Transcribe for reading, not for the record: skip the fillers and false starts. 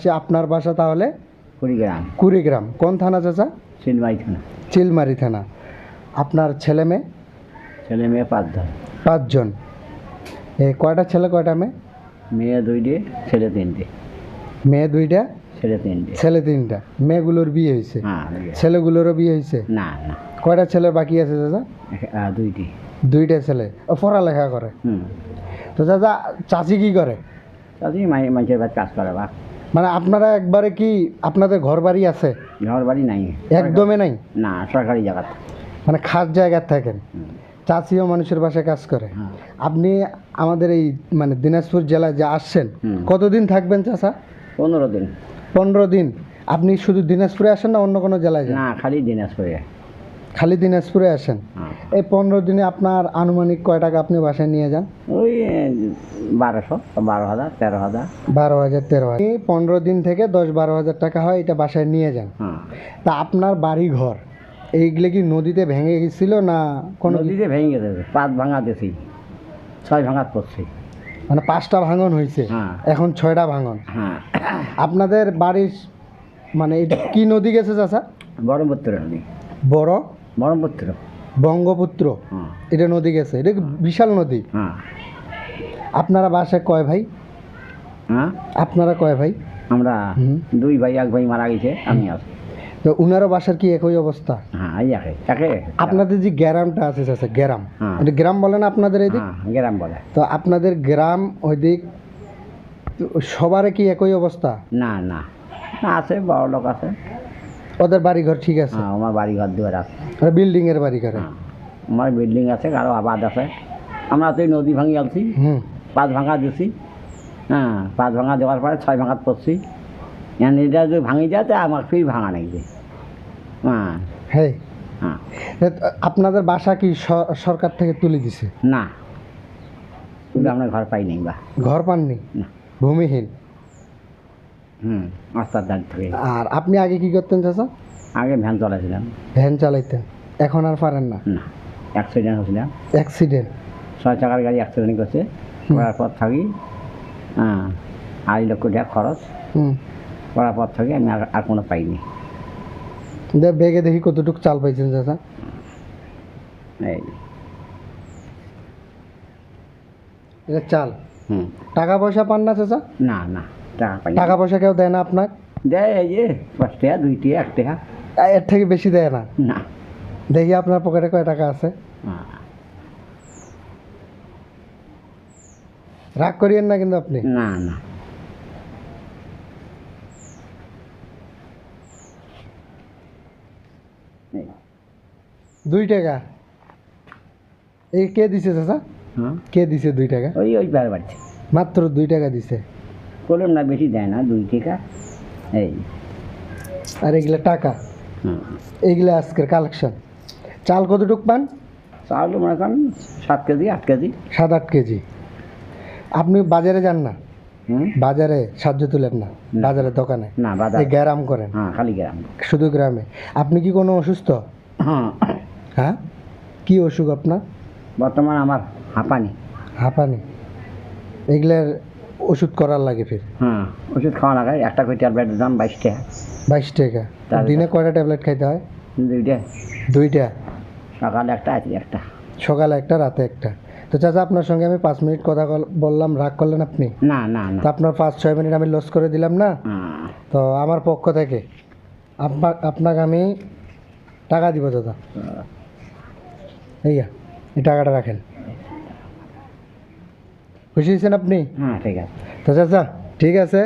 আসছি। আপনার বাসা তাহলে কুড়িগ্রাম। কুড়িগ্রাম কোন থানা চাচা? চিলমারি থানা। চিলমারি থানা। আপনার ছেলে মেয়ে? ছেলে মেয়ে 5 জন। 5 জন। কয়টা ছেলে কয়টা মেয়ে? মেয়ে 2টে, ছেলে 3টে। মেয়ে 2টা, ছেলে 3টে। ছেলে 3টা। মেয়েগুলোর বিয়ে হয়েছে? হ্যাঁ। ছেলেগুলোরও বিয়ে হয়েছে? না না, কয়টা ছেলের বাকি আছে চাচা? 2টি। 2টা ছেলে। ও পড়ালেখা করে? তো চাচা চাচি কি করে? চাচি মানুষের বাড়ি কাজ করে বা। মানে আপনারা একবারে কি আপনাদের ঘর বাড়ি আছে? ঘর বাড়ি নাই, একদমই নাই? না, সরকারি জায়গা। মানে খাস জায়গায় থাকেন। চাচিও মানুষের বাসায় কাজ করে। আপনি আমাদের এই মানে দিনাজপুর জেলায় যে আসছেন, কতদিন থাকবেন চাচা? 15 দিন। 15 দিন। আপনি শুধু দিনাজপুরে আসেন না অন্য কোনো জেলায় যান? না, খালি দিনাজপুরে। খালি দিনাজপুরে আসেন? এই 15 দিনে আপনার আনুমানিক কয় টাকা আপনি বাসায় নিয়ে যান? ওই 1200, 12,000, 13,000। 12,000, 13,000। 15 দিন থেকে 10-12 হাজার টাকা হয়, এটা বাসায় নিয়ে যান। তা আপনার বাড়ি ঘর এইগুলো কি নদীতে ভেঙে গেছিল না কোনো? নদীতে ভেঙে গেছে, 5 ভাঙা দিয়েছি, 6 ভাঙা পড়ছি। মানে 5টা ভাঙন হয়েছে, এখন 6টা ভাঙন। আপনাদের বাড়ির মানে এটা কি নদী গেছে চাচা? ব্রহ্মপুত্র নদী। বড় ব্রহ্মপুত্র, বঙ্গপুত্র, এটা নদী গেছে। এটা বিশাল নদী। আপনারা বাসায় কয় ভাই? আপনারা কয় ভাই? আমরা 2 ভাই, 1 ভাই মারা গেছে, আমি আছি। তো উনারও বাসার কি একই অবস্থা? আপনাদের যে গ্রামটা আছে চাচা, গ্রাম, এটা গ্রাম বলে না আপনাদের এদিক? গ্রাম বলে। তো আপনাদের গ্রাম ওই দিক সবার কি একই অবস্থা? না না, আছে, বড় লোক আছে, ওদের বাড়ি ঘর ঠিক আছে? আমার বাড়ি ঘর দুয়ার আছে। বিল্ডিং এর বাড়ি করে? আমার বিল্ডিং আছে, কারো আবাদ আছে। আমরা তো নদী ভাঙি আলছি, 5 ভাঙা দিছি। 5 ভাঙা দেওয়ার পরে 6 ভাঙাত পড়ছি। এটা যদি ভাঙি যায় তো আমার ফির ভাঙা নেই। হ্যাঁ। আপনাদের বাসা কি সরকার থেকে তুলে দিছে? না, তুলে আমরা ঘর পাই নাই। বা ঘর পাননি? না, ভূমিহীন। রাস্তার ধার থেকে। আর আপনি আগে কি করতেন চাচা? আগে ভ্যান চালাইছিলাম। ভ্যান চালাইতেন, এখন আর পারেন না? না, অ্যাক্সিডেন্ট হয়েছিলাম। অ্যাক্সিডেন্ট? 6 চাকার গাড়ি অ্যাক্সিডেন্ট করছে, করার পর থাকি 2.5 লক্ষ টাকা খরচ। করার পর থেকে আমি আর কোনো পাইনি। বেগে দেখি কতটুকু চাল পাইছেন চাচা? এই এটা চাল। টাকা পয়সা পান না চাচা? না না, টাকা পাই। টাকা পয়সা কেউ দেয় না আপনার? দেয়, এই যে 5 টাকা, 2 টাকা, 1 টাকা। এর থেকে বেশি দেয় না? না। দেখি আপনার পকেটে কয় টাকা আছে? রাগ করিয়েন না কিন্তু আপনি। না না। এই 2 টাকা এই কে দিছে চাচা? কে দিছে 2 টাকা? ওই বাড়ছে, মাত্র 2 টাকা দিছে। বললাম না, বেশি দেয় না, 2 টাকা। এই আর এগুলা টাকা, এইগুলা আজকের কালেকশন। চাল কতটুক পান? চাল মনে করেন 7 কেজি, 8 কেজি। 7-8 কেজি। আপনি বাজারে যান না? বাজারে সাহায্য তুলেন না? বাজারের দোকানে? না, বাজারে গ্রাম করেন? খালি গ্রাম। শুধু গ্রামে? আপনি কি কোনো অসুস্থ? হ্যাঁ, কি অসুখ আপনার? বর্তমান আমার হাঁপানি। হাঁপানি? এগুলার ওষুধ করার লাগে ফির? ওষুধ খাওয়া লাগে। একটা করে ট্যাবলেটের দাম 22 টাকা। 22 টাকা? দিনে কয়টা ট্যাবলেট খাইতে হয়? 2টা। 2টা? সকালে একটা, রাতে একটা। সকালে একটা, রাতে একটা। তো চাচা আপনার সঙ্গে আমি 5 মিনিট কথা বললাম, রাগ করলেন আপনি? না না না। তো আপনার 5-6 মিনিট আমি লস করে দিলাম না? তো আমার পক্ষ থেকে আপনাকে আমি টাকা দিব দাদা। এই টাকাটা রাখেন। খুশি হয়েছেন আপনি? ঠিক আছে। তো চাচা ঠিক আছে।